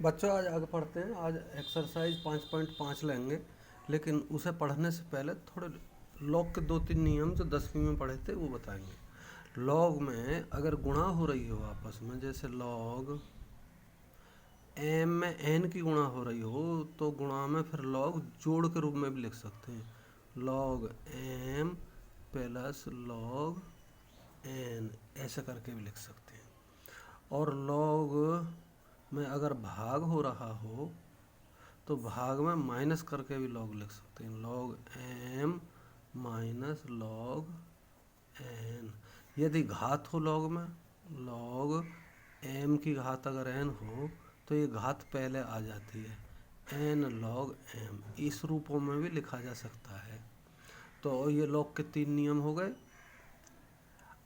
बच्चों आज आगे पढ़ते हैं। आज एक्सरसाइज 5.5 लेंगे, लेकिन उसे पढ़ने से पहले थोड़े लॉग के 2-3 नियम जो 10वीं में पढ़े थे वो बताएंगे। लॉग में अगर गुणा हो रही हो आपस में, जैसे लॉग एम में एन की गुणा हो रही हो, तो गुणा में फिर लॉग जोड़ के रूप में भी लिख सकते हैं। Log M plus log N ऐसे करके भी लिख सकते हैं। और लॉग में अगर भाग हो रहा हो तो भाग में माइनस करके भी लॉग लिख सकते हैं। Log M minus log N. यदि घात हो लॉग में, लॉग एम की घात अगर एन हो तो ये घात पहले आ जाती है, एन लॉग एम। इस रूपों में भी लिखा जा सकता है। तो ये लॉग के 3 नियम हो गए।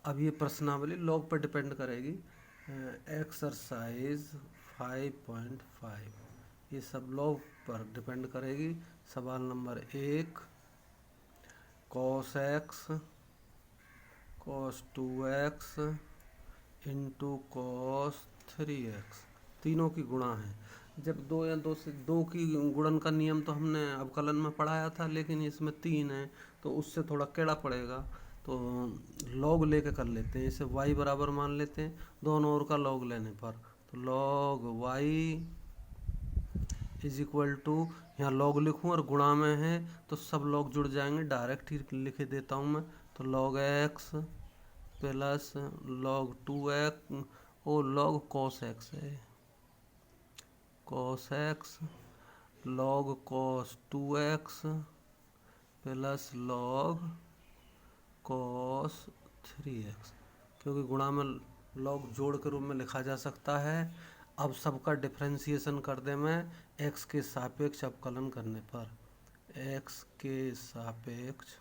अब ये प्रश्नावली लॉग पर डिपेंड करेगी। एक्सरसाइज 5.5 ये सब लॉग पर डिपेंड करेगी। सवाल number 1, cos x cos 2x into cos 3x, तीनों की गुणा है। जब दो या दो से दो की गुणन का नियम तो हमने अवकलन में पढ़ाया था, लेकिन इसमें 3 है तो उससे थोड़ा टेढ़ा पड़ेगा। तो लॉग लेके कर लेते हैं। इसे y बराबर मान लेते हैं दोनों ओर का लॉग लेने पर। तो log y is equal to, यहाँ लॉग लिखूँ और गुणा में है तो सब लॉग जुड़ जाएंगे, डायरेक्ट ही लिख देता हूँ मैं। तो log x plus log 2x और लॉग कॉस एक्स है, cos x log cos 2x plus log cos 3x, क्योंकि गुणा में लॉग जोड़ के रूप में लिखा जा सकता है। अब सबका डिफरेंशिएशन कर दे मैं x के सापेक्ष अवकलन करने पर। x के सापेक्ष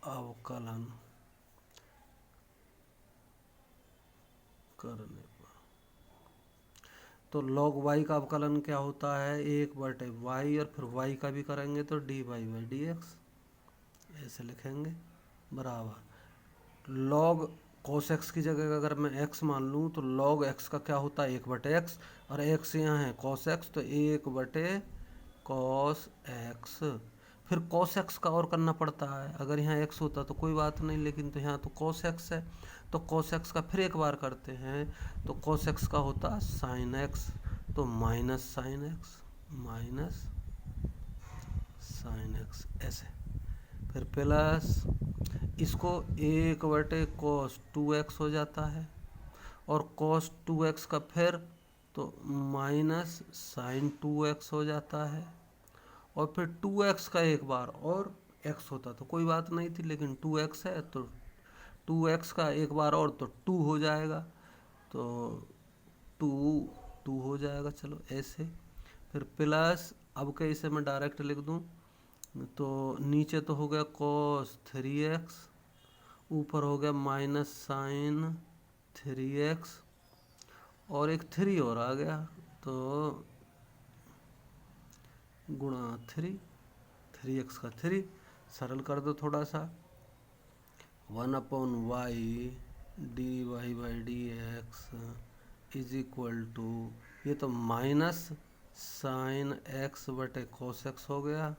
अवकलन करने पर तो log y का अवकलन क्या होता है, 1/y, और फिर y का भी करेंगे तो dy/dx ऐसे लिखेंगे बराबर। log cos x की जगह अगर मैं x मान लूँ तो log x का क्या होता है, 1/x, और x यहाँ है cos x तो 1/cos x। फिर cos x का और करना पड़ता है। अगर यहाँ x होता तो कोई बात नहीं, लेकिन तो यहाँ तो cos x है तो cos x का फिर एक बार करते हैं। तो cos x का होता है sin x, तो minus sin x minus sin x ऐसे। फिर प्लस इसको 1/cos 2x हो जाता है, और cos 2x का फिर तो माइनस sin 2x हो जाता है। और फिर 2x का एक बार और x होता तो कोई बात नहीं थी, लेकिन 2x है तो 2x का एक बार और तो 2 हो जाएगा, तो 2 हो जाएगा। चलो ऐसे। फिर प्लस अब कैसे मैं डायरेक्ट लिख दूं, तो नीचे तो हो गया cos 3x, ऊपर हो गया माइनस साइन 3x, और एक 3 और आ गया तो गुणा 3x का 3, सरल कर दो थोड़ा सा। 1/y dy/dx is equal to, ये तो माइनस साइन x बटे cos x हो गया,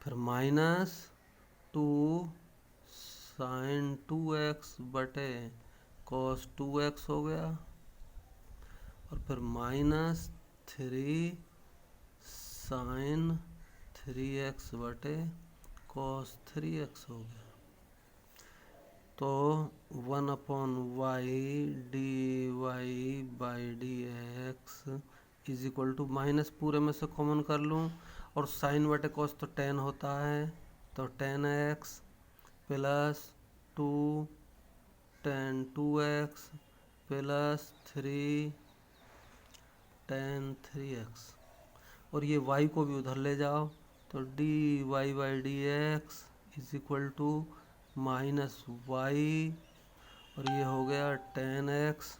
फिर माइनस 2 साइन 2x बटे cos 2x हो गया, और फिर माइनस 3 साइन 3x बटे cos 3x हो गया। तो 1/y dy/dx is equal to, minus पूरे में से कॉमन कर लूँ और साइन बटे cos तो tan होता है, तो tan x plus 2 tan 2x plus 3 tan 3x, और ये y को भी उधर ले जाओ तो dy/dx is equal to minus y, और ये हो गया tan x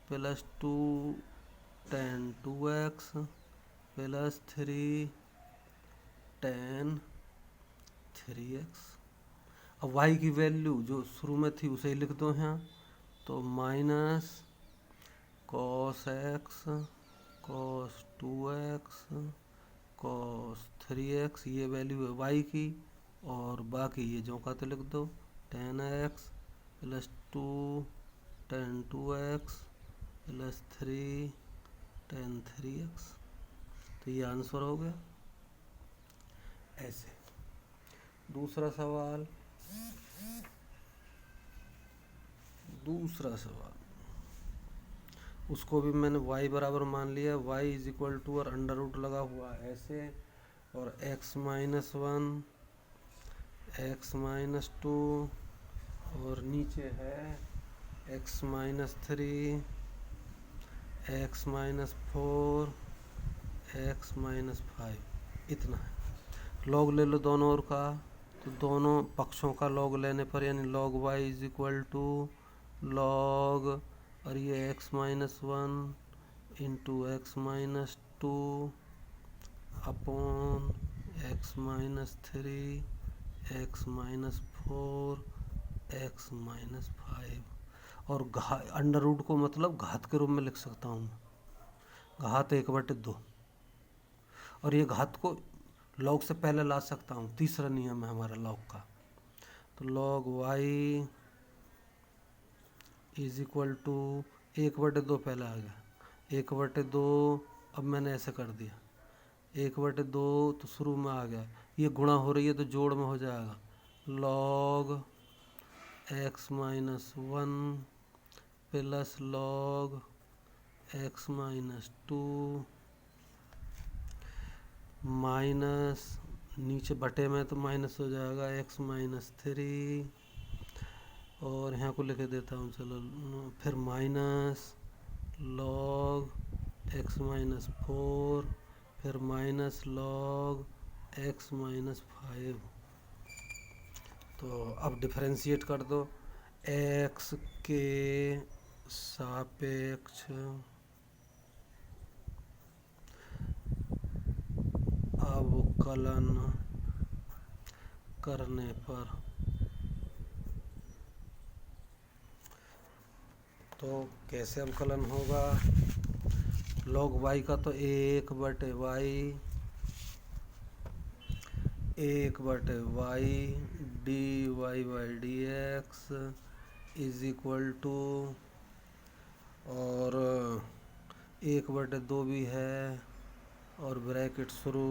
plus 2 tan 2x plus 3 tan 3x। अब y की वैल्यू जो शुरू में थी उसे ही लिख दो यहाँ, तो minus cos x cos 2x cos 3x, ये वैल्यू है y की, और बाकी ये जो का तो लिख दो 10x plus 2 tan 2x plus 3 tan 3x। तो ये आंसर हो गया। ऐसे दूसरा सवाल, उसको भी मैंने y बराबर मान लिया, y इज इक्वल टू और अंडर रूट लगा हुआ ऐसे, और x माइनस 1 x माइनस 2 और नीचे है x minus 3 x minus 4 x minus 5, इतना है। लॉग ले लो दोनों ओर का, तो दोनों पक्षों का लॉग लेने पर यानी log y is equal to log, और ये x minus 1 into X minus 2 upon x minus 3 x minus 4 x minus 5। और अंडर रूट को मतलब घात के रूप में लिख सकता हूँ, घात 1/2, और ये घात को लॉग से पहले ला सकता हूँ, तीसरा नियम है हमारा लॉग का। तो log y is equal to 1/2 पहले आ गया, 1/2, अब मैंने ऐसे कर दिया 1/2, तो शुरू में आ गया, ये गुणा हो रही है तो जोड़ में हो जाएगा log x minus 1 plus log x minus 2 minus, नीचे बटे में तो माइनस हो जाएगा x माइनस 3, और यहाँ को लिख देता हूँ चलो, फिर माइनस लॉग x माइनस 4, फिर माइनस लॉग x माइनस 5। तो अब डिफरेंशिएट कर दो, x के सापेक्ष अवकलन करने पर, तो कैसे अवकलन होगा, log y का तो 1/y dy by dx is equal to, और 1/2 भी है, और ब्रैकेट शुरू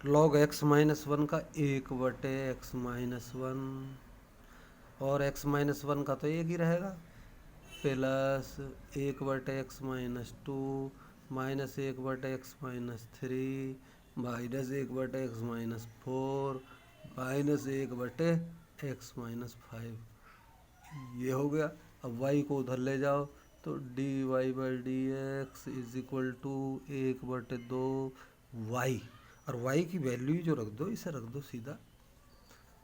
log x माइनस 1 का 1/x माइनस 1, और x माइनस 1 का तो एक ही रहेगा, plus 1/x minus 2 minus 1/x minus 3 minus 1/x minus 4 minus 1/x minus 5। ये हो गया। अब y को उधर ले जाओ, तो dy by dx is equal to 1/2 y, और y की वैल्यू जो रख दो, इसे रख दो सीधा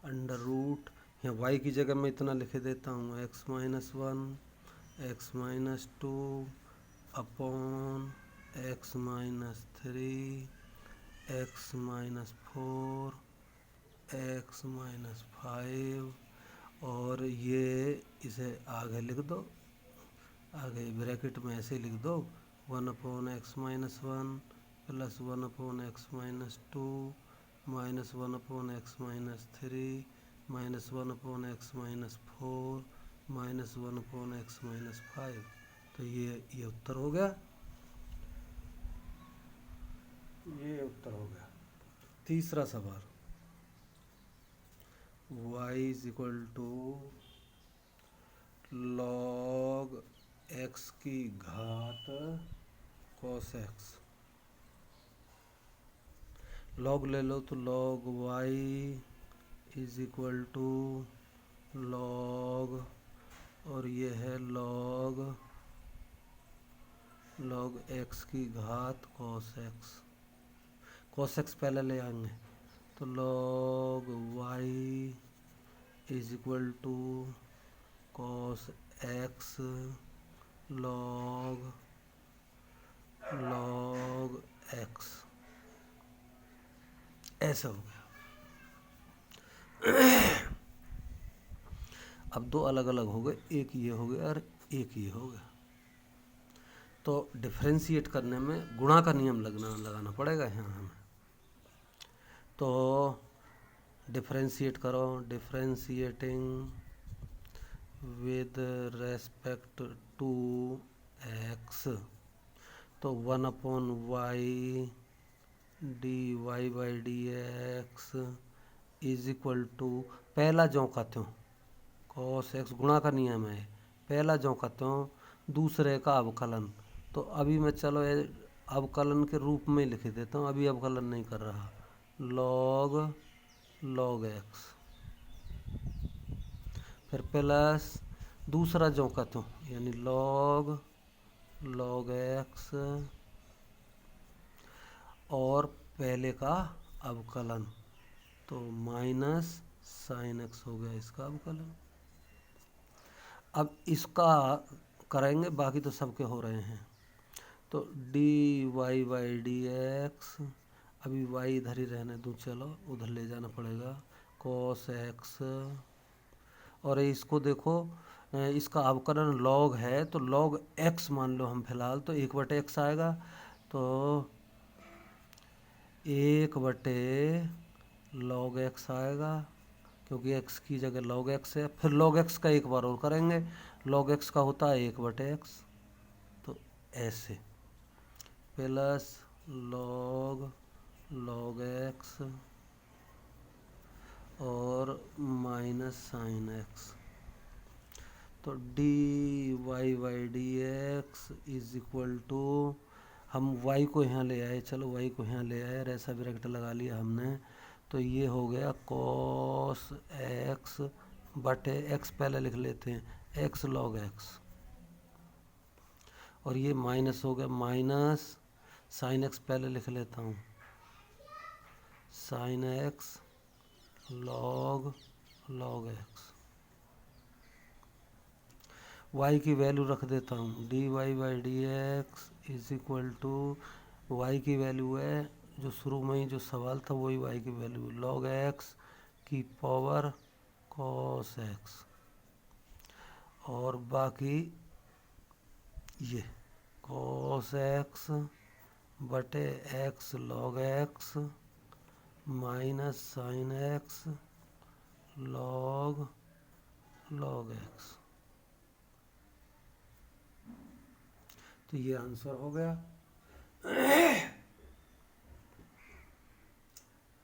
अंडर रूट, यहाँ y की जगह मैं इतना लिख देता हूँ x minus 1 x minus 2 upon x minus 3 x minus 4 x minus 5, और ये इसे आगे लिख दो, आगे ब्रैकेट में ऐसे लिख दो 1/x minus 1 plus 1/x minus 2 minus 1/x minus 3 minus 1/x minus 4 minus 1/x minus 5। तो ये उत्तर हो गया, ये उत्तर हो गया। तीसरा सवाल, y is equal to log x की घात cos x, log ले लो तो log y is equal to log, और ये है log x की घात cos x, cos x पहले ले आएंगे, तो log y is equal to cos x log x, ऐसा हो गया। अब दो अलग अलग हो गए, एक ये हो गया और एक ये हो गया। तो डिफ्रेंशिएट करने में गुणा का नियम लगाना पड़ेगा यहाँ हमें। तो डिफ्रेंशिएट करो, differentiating with respect to X, तो 1/y dy/dx is equal to, पहला जो का त्यों cos x, गुणा का नियम है, पहला जो का त्यों दूसरे का अवकलन। तो अभी मैं चलो अवकलन के रूप में लिख देता हूँ, अभी अवकलन नहीं कर रहा, log x, फिर प्लस दूसरा जो का त्यों यानी log x और पहले का अवकलन, तो माइनस साइन x हो गया इसका अवकलन। अब इसका करेंगे, बाकी तो सबके हो रहे हैं। तो dy/dx, अभी y इधर ही रहने दूँ, चलो उधर ले जाना पड़ेगा, cos x, और इसको देखो इसका अवकलन log है, तो log x मान लो हम फिलहाल, तो 1/x आएगा, तो 1/log x आएगा, क्योंकि x की जगह log x है। फिर log x का एक बार और करेंगे, log x का होता है 1/x, तो ऐसे प्लस log x और माइनस साइन x, तो dy/dx इज इक्वल टू, हम y को यहाँ ले आए, चलो y को यहाँ ले आए, ऐसा ब्रैकेट लगा लिया हमने, तो ये हो गया cos x बटे x, पहले लिख लेते हैं x log x, और ये माइनस हो गया माइनस साइन x, पहले लिख लेता हूँ sine x log x, y की वैल्यू रख देता हूँ, dy/dx is equal to, y की वैल्यू है जो शुरू में ही जो सवाल था वही y की वैल्यू, log x की पावर cos x, और बाकी ये cos x बटे x log x minus sine x log x, तो ये आंसर हो गया,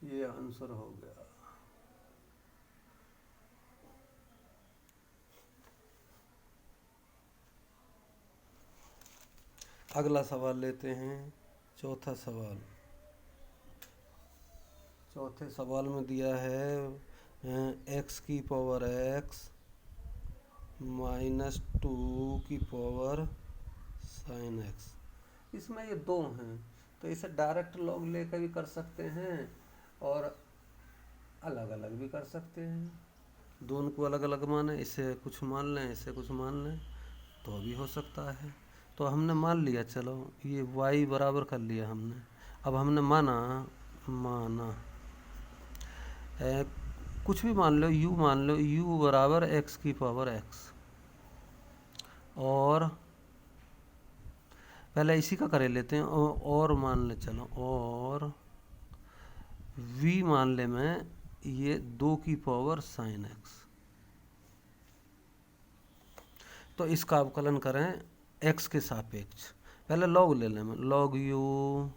ये आंसर हो गया। अगला सवाल लेते हैं, चौथा सवाल। चौथे सवाल में दिया है x की पावर x माइनस 2 की पावर साइन x, इसमें ये दो हैं, तो इसे डायरेक्ट लॉग लेकर भी कर सकते हैं और अलग अलग भी कर सकते हैं, दोनों को अलग अलग माने, इसे कुछ मान लें इसे कुछ मान लें, तो भी हो सकता है। तो हमने मान लिया, चलो ये y बराबर कर लिया हमने, अब हमने माना कुछ भी मान लो, u मान लो, u बराबर x की पावर x, और पहले इसी का करे लेते हैं, और मान ले, चलो और v मान ले मैं ये 2 की पावर साइन x, तो इसका अवकलन करें x के सापेक्ष, पहले log ले लें, log u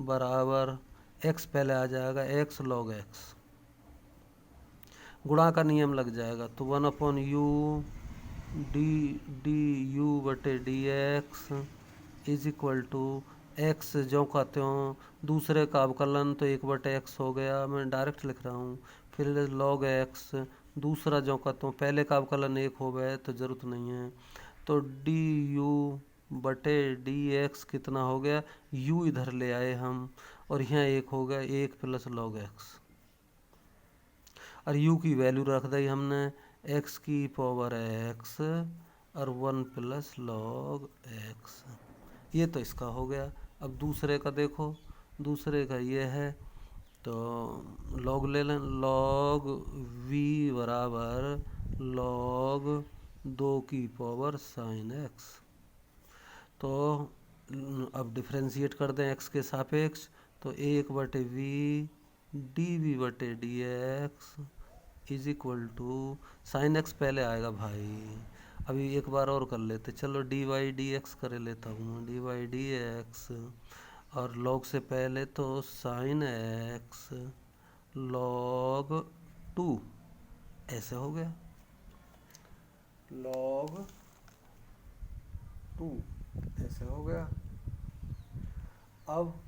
बराबर x, पहले आ जाएगा x log x, गुणा का नियम लग जाएगा, तो 1/u du बटे dx is equal to x जो का त्यों दूसरे का अवकलन, तो 1/x हो गया, मैं डायरेक्ट लिख रहा हूँ, फिर log x दूसरा जो का त्यों पहले का अवकलन 1 हो गया, तो ज़रूरत नहीं है, तो du बटे dx कितना हो गया, u इधर ले आए हम, और यहाँ 1 हो गया, 1 प्लस log x, और u की वैल्यू रख दी हमने x की पावर x और 1 प्लस log x, ये तो इसका हो गया। अब दूसरे का देखो, दूसरे का ये है, तो लॉग ले लें, लॉग v बराबर लॉग 2 की पावर साइन x। तो अब डिफ्रेंशिएट कर दें x के सापेक्ष, तो 1/v dv/dx is equal to sine X पहले आएगा भाई। अभी एक बार और कर लेते, चलो dy/dx कर लेता हूँ, dy/dx और log से पहले तो साइन एक्स log 2 ऐसे हो गया, log 2 ऐसे हो गया। अब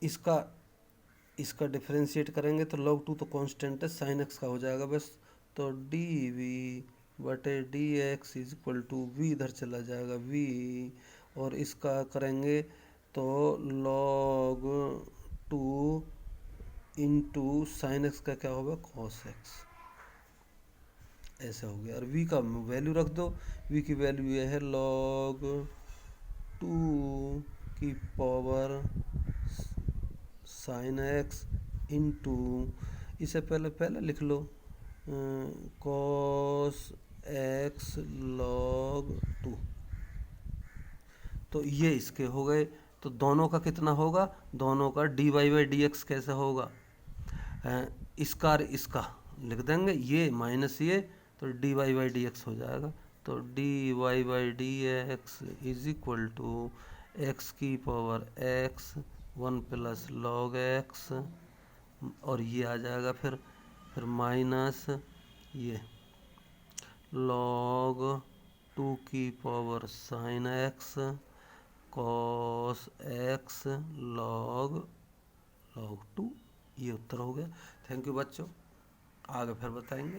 इसका डिफरेंशिएट करेंगे तो log 2 तो कांस्टेंट है, साइन एक्स का हो जाएगा बस। तो dv/dx is equal to v, इधर चला जाएगा v, और इसका करेंगे तो log 2 इंटू साइन एक्स का क्या होगा, cos x, ऐसा हो गया। और v का वैल्यू रख दो, v की वैल्यू ये है log 2 की पावर साइन एक्स इंटू, इसे पहले लिख लो cos x log 2। तो ये इसके हो गए। तो दोनों का कितना होगा, दोनों का dy/dx कैसे होगा, इसका और इसका लिख देंगे, ये माइनस ये, तो dy/dx हो जाएगा। तो dy/dx is equal to x की power x 1 plus log x, और ये आ जाएगा फिर माइनस ये log 2 की power sine x cos x log 2। ये उत्तर हो गया। थैंक यू बच्चों, आगे फिर बताएंगे।